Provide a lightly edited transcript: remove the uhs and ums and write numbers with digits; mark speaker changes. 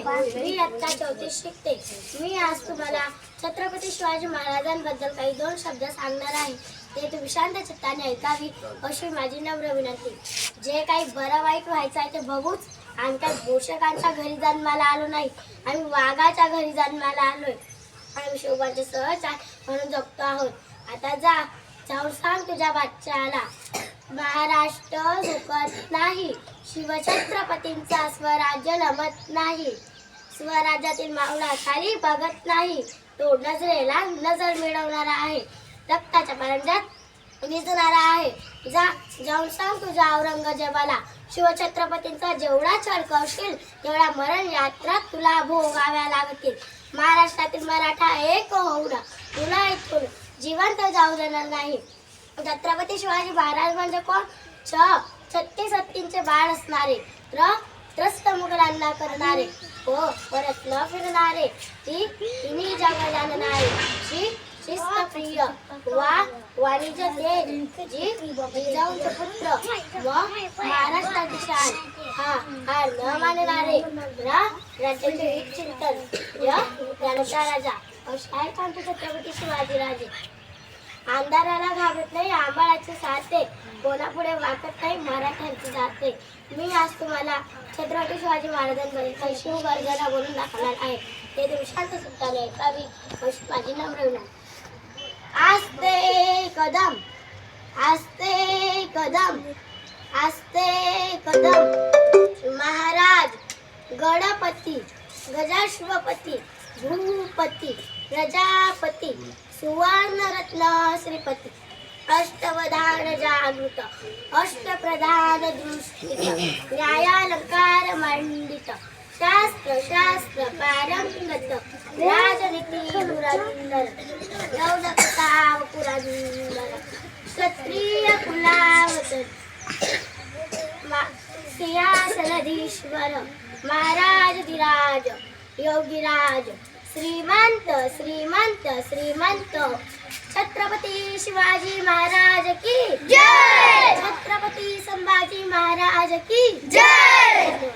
Speaker 1: आहे. मी आता 4थीत शिकते. मी आज तुम्हाला छत्रपती शिवाजी महाराजांबद्दल काही 2 शब्द सांगणार आहे. ते तुम्ही शांत चित्ताने ऐकावी अशी माझी नम्र विनंती. जे काही बरं वाईट व्हायचं आहे ते बघूच. आम्ही काही पोषकांच्या घरी जन्माला आलो नाही, आम्ही वाघाच्या घरी जन्माला आलोय. आम्ही शिवबांचे सहचार म्हणून जगतो आहोत. आता जाऊन सांग तुझ्या बच्चाला, महाराष्ट्र झुकत नाही, शिवछत्रपतींचा स्वराज्य नमत नाही. स्वराज्यातील मावळा खाली बघत नाही, तो नजरेला नजर मिळवणारा आहे, रक्ताच्या पारंब्यात विझणारा आहे. जाऊन सांग तुझ्या औरंगजेबाला, शिवछत्रपतींचा जेवढा छळ करशील तेवढा मरण यात्रा तुला भोगाव्या लागतील. महाराष्ट्रातील मराठा एक होऊन तुला इथून जिवंत जाऊ देणार नाही. छत्रपती शिवाजी महाराज म्हणजे कोण? 36 हत्तींचे बाळ असणारे, त्रस्त मुघलांना करणारे, परत न फिरणारे, तिन्ही जग जाणणारे, शिस्तप्रिय वाणिज्य जिजाऊंचे पुत्र व महाराष्ट्राची शान हा न मानणारे, राज्याचे चिंतन ज्ञानचा राजा असे आहेत आमचे छत्रपती शिवाजी राजे. आमदाराला घाबरत नाही, आंबाळाची साथे, कोणापुढे वाकत नाही, मराठ्यांची जाते. मी आज तुम्हाला छत्रपती शिवाजी महाराजांबद्दल काही शिवगर्जना बोलून दाखवणार आहे. ते तुम्ही शांत चित्ताने ऐकावी अशी माझी नम्र विनंती. आस्ते कदम, आस्ते कदम, आस्ते कदम, महाराज गणपती, गजाश्वपती, भूपती, प्रजापती, सुवर्णरत्न श्रीपती, अष्टवधान जागृत, अष्टप्रधान दृष्टित, न्यायालंकार मंडित, शास्त्र पारंगत, राजनीती धुरंधर, प्रताप पुरंदर, क्षत्रिय कुलावतन, सिंहासनाधीश्वर, महाराज धीराज, योगीराज, श्रीमंत श्रीमंत श्रीमंत, छत्रपती शिवाजी महाराज की जय, छत्रपती संभाजी महाराज की जय.